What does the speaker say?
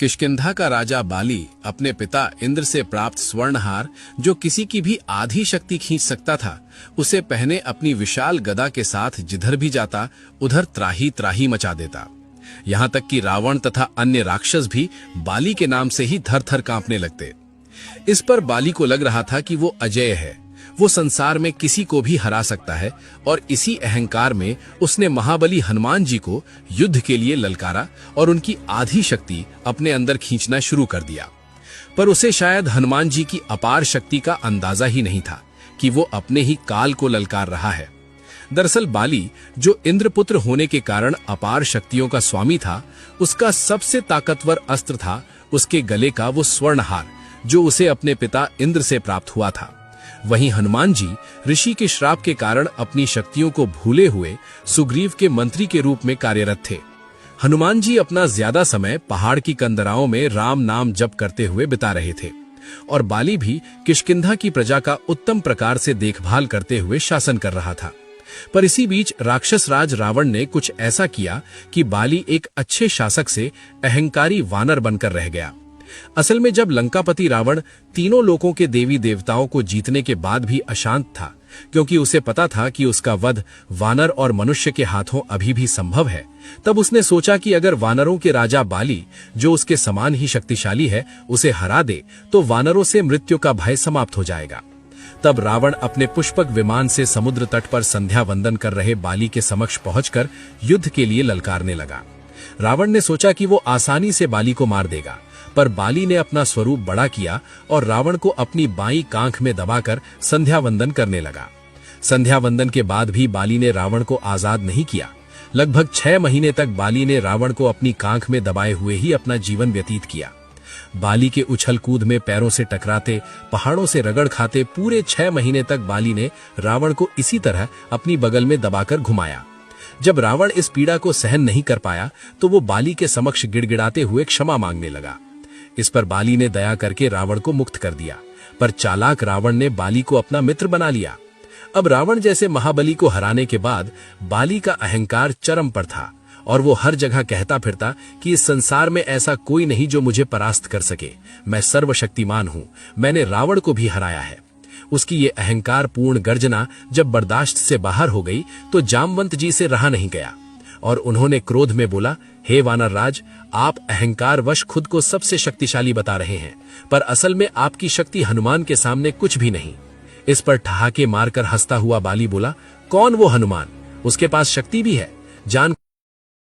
किष्किंधा का राजा बाली अपने पिता इंद्र से प्राप्त स्वर्णहार, जो किसी की भी आधी शक्ति खींच सकता था, उसे पहने अपनी विशाल गदा के साथ जिधर भी जाता उधर त्राही त्राही मचा देता। यहाँ तक कि रावण तथा अन्य राक्षस भी बाली के नाम से ही थर थर कांपने लगते। इस पर बाली को लग रहा था कि वो अजेय है, वो संसार में किसी को भी हरा सकता है, और इसी अहंकार में उसने महाबली हनुमान जी को युद्ध के लिए ललकारा और उनकी आधी शक्ति अपने अंदर खींचना शुरू कर दिया। पर उसे शायद हनुमान जी की अपार शक्ति का अंदाजा ही नहीं था कि वो अपने ही काल को ललकार रहा है। दरअसल बाली, जो इंद्रपुत्र होने के कारण अपार शक्तियों का स्वामी था, उसका सबसे ताकतवर अस्त्र था उसके गले का वो स्वर्णहार, जो उसे अपने पिता इंद्र से प्राप्त हुआ था। वहीं हनुमान जी ऋषि के श्राप के कारण अपनी शक्तियों को भूले हुए सुग्रीव के मंत्री के रूप में कार्यरत थे। हनुमान जी अपना ज्यादा समय पहाड़ की कंदराओं में राम नाम जप करते हुए बिता रहे थे, और बाली भी किष्किंधा की प्रजा का उत्तम प्रकार से देखभाल करते हुए शासन कर रहा था। पर इसी बीच राक्षस राज रावण ने कुछ ऐसा किया कि बाली एक अच्छे शासक से अहंकारी वानर बनकर रह गया। असल में जब लंकापति रावण तीनों लोकों के देवी देवताओं को जीतने के बाद भी अशांत था, क्योंकि उसे पता था कि उसका वध वानर और मनुष्य के हाथों अभी भी संभव है, तब उसने सोचा कि अगर वानरों के राजा बाली, जो उसके समान ही शक्तिशाली है, उसे हरा दे तो वानरों से मृत्यु का भय समाप्त हो जाएगा। तब रावण अपने पुष्पक विमान से समुद्र तट पर संध्या वंदन कर रहे बाली के समक्ष पहुंचकर युद्ध के लिए ललकारने लगा। रावण ने सोचा कि वो आसानी से बाली को मार देगा, पर बाली ने अपना स्वरूप बड़ा किया और रावण को अपनी बाईं कांख में दबाकर संध्या वंदन करने लगा। संध्या वंदन के बाद भी बाली ने रावण को आजाद नहीं किया। लगभग 6 महीने तक बाली ने रावण को अपनी कांख में दबाए हुए ही अपना जीवन व्यतीत किया। बाली के उछल कूद में पैरों से टकराते, पहाड़ों से रगड़ खाते पूरे 6 महीने तक बाली ने रावण को इसी तरह अपनी बगल में दबाकर घुमाया। जब रावण इस पीड़ा को सहन नहीं कर पाया तो वो बाली के समक्ष गिड़गिड़ाते हुए क्षमा मांगने लगा। इस पर बाली ने दया करके रावण को मुक्त कर दिया, पर चालाक रावण ने बाली को अपना मित्र बना लिया। अब रावण जैसे महाबली को हराने के बाद बाली का अहंकार चरम पर था, और वो हर जगह कहता फिरता कि इस संसार में ऐसा कोई नहीं जो मुझे परास्त कर सके, मैं सर्वशक्तिमान हूं, मैंने रावण को भी हराया है। उसकी ये अहंकार पूर्ण गर्जना जब बर्दाश्त से बाहर हो गई तो जामवंत जी से रहा नहीं गया, और उन्होंने क्रोध में बोला, हे वानर राज, आप अहंकार वश खुद को सबसे शक्तिशाली बता रहे हैं, पर असल में आपकी शक्ति हनुमान के सामने कुछ भी नहीं। इस पर ठहाके मारकर हंसता हुआ बाली बोला, कौन वो हनुमान? उसके पास शक्ति भी है, जान